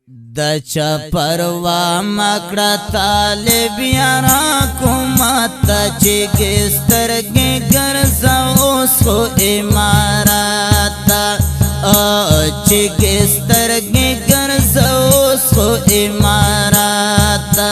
दचा परवा मकड़ा तालिब यारा कुमाता चिगिस्तर के घर सो इमारता चिगिस्तर के घर सो इमारता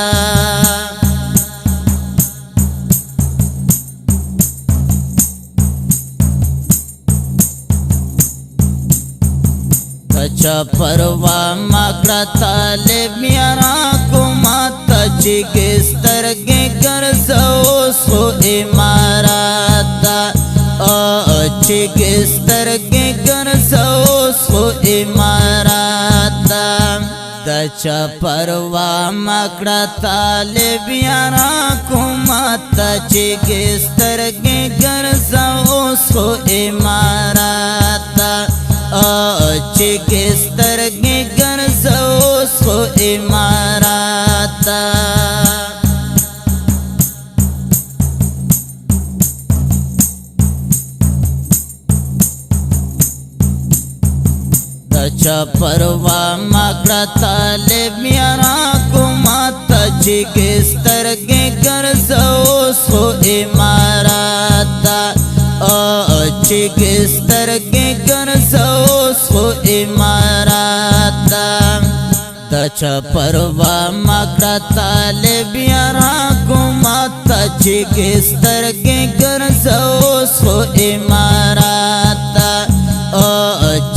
दचा परवा मकड़ा तालिब यारा कुमाता चिगिस्तर के घर सो इमारता चिगिस्तर के घर सो इमारता दचा परवा मकड़ा तालिब यारा कुमाता चिगिस्तर के घर सो इमारता चिगिस्तर के घर सो इमारता दचा परवा मकड़ा तालिब यारा कुमाता चिगिस्तर के घर सो इमारता चिगिस्तर के घर सो इमारता दचा परवा मकड़ा तालिब यारा कुमाता चिगिस्तर के घर सो इमारता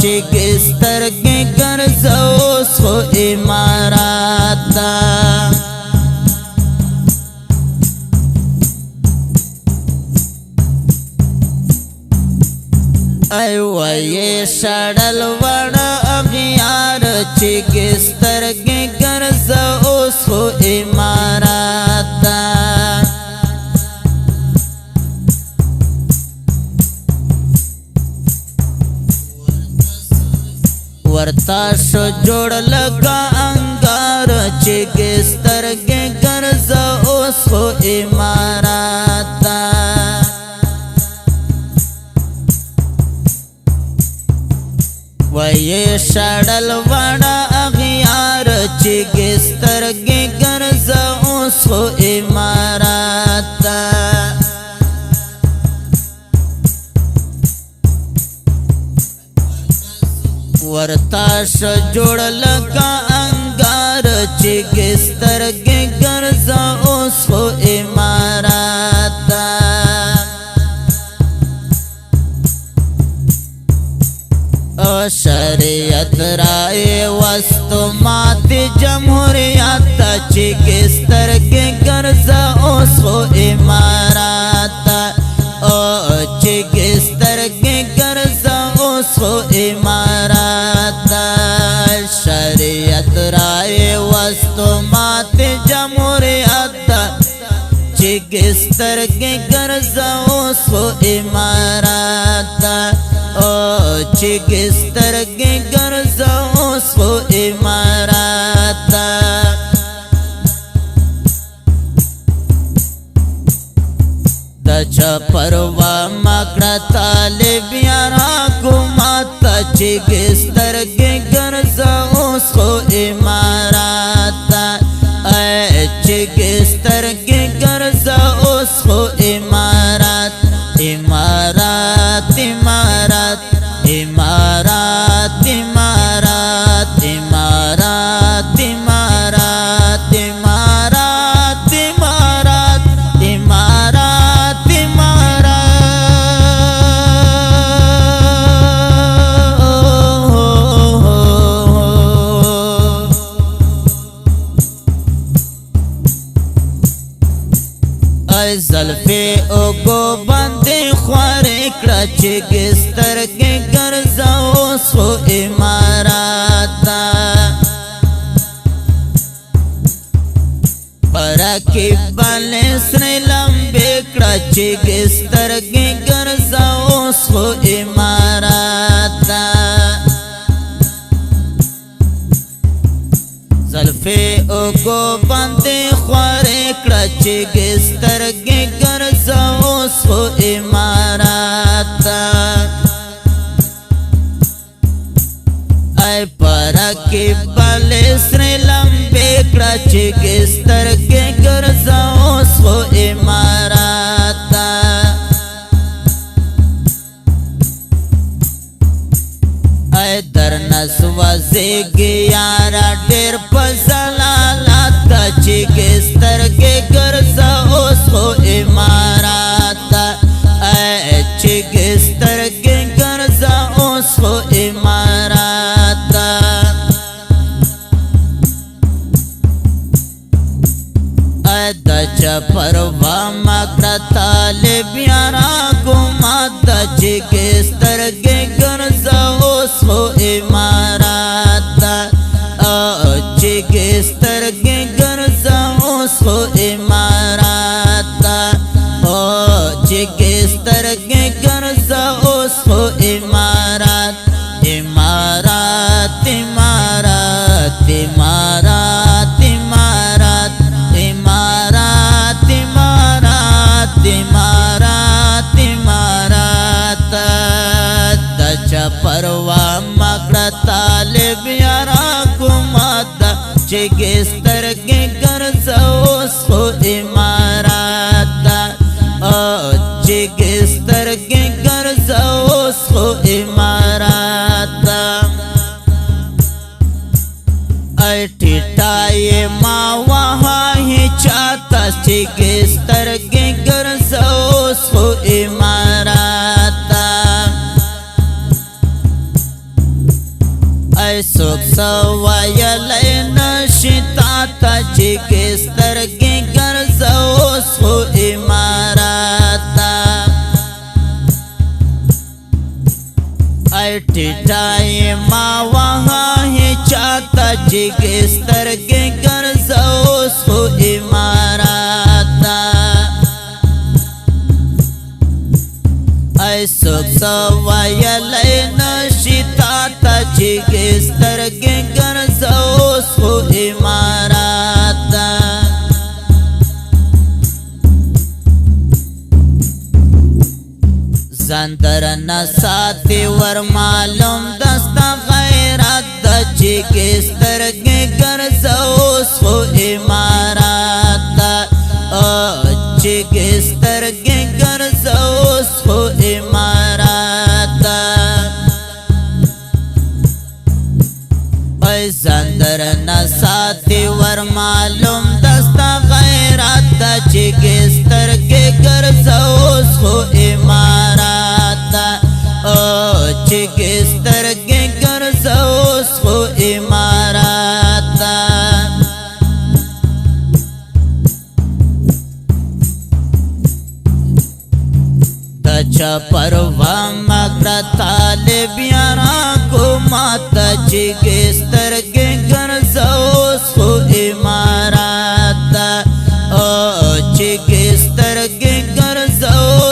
चिगिस्तर के घर सो इमारता ये सड़ल वड़ा अभियार चिगिस्तर के घर सो इमारता वर्ताश जोड़ लगा अंगार चिगिस्तर के घर सो इमारता ये सड़ल वड़ा अभियार चिगिस्तर के घर सो इमारता वर्ताश जोड़ लगा अंगार चिगिस्तर के घर सो इमारता शरीयत राय वस्तु माती जमहूरियत चिगिस्तर के घर सो इमारता चिगिस्तर के घर सो इमारता शरीयत राय वस्तु माती जमहूरियत चिगिस्तर के घर सो इमारता चिगिस्तर के घर सो इमारता दचा परवा मकड़ा तालिब यारा कुमाता चिगिस्तर के घर सो इमारता चिगिस्तर के घर सो इमारत इमारत इमारत इमारत इमारत इमारत इमारत इमारत इमारत इमारत इमारत ज़ल्फ़े ओगो बंदे ख्वारे कड़ा चिगिस्तर के घर सो इमारता बरकी बाले सने लंबे कड़ा चिगिस्तर के घर सो इमारता ज़ल्फ़े ओगो बंदे ख्वारे कड़ा चिगिस्तर के घर सो इमारता ای پارا کی بالی سری لمبی کڑا چی گستر کے گرزا اوس خو اماراتا ای در نسوازی گیارا دیر پزلالاتا چی گستر کے گرزا اوس خو اماراتا ای چی گستر کے گرزا اوس خو اماراتا ای دا چپروا مکڑا طالب یارا گماتا چی گستر کے گرزا اوس خو اماراتا چی گستر کے گرزا اوس خو اماراتا چی گستر کے گرزا اوس خو امارات امارات امارات امارات امارات امارات امارات امارات امارات دا چپروا مکڑا طالب یارا گماتا چی گستر کے گرزا اوس خو اماراتا چی گستر کے گرزا اوس خو اماراتا ای ٹھٹائی ما وہا ہی چاہتا چی گستر کے گرزا اوس خو اماراتا ای سوک سوایا لینا شتاتا چی گستر کے گرزا اوس خو اماراتا ای ٹھٹائی ما وہاں ہی چاہتا چی گستر کے گرزا اوس خو اماراتا ای سوک سوایا لینا شتاتا چی گستر کے گرزا اوس خو اماراتا زندر نساتی ور معلوم دستا غیرت دا چی گستر کے گرزا اوس خو اماراتا چی گستر کے گرزا اوس خو اماراتا ای زندر نساتی ور معلوم دستا غیرت دا چی گستر کے گرزا اوس خو اماراتا چی گستر کے گرزا اوس خو اماراتا دا چپروا مکڑا طالب یارا گماتا چی گستر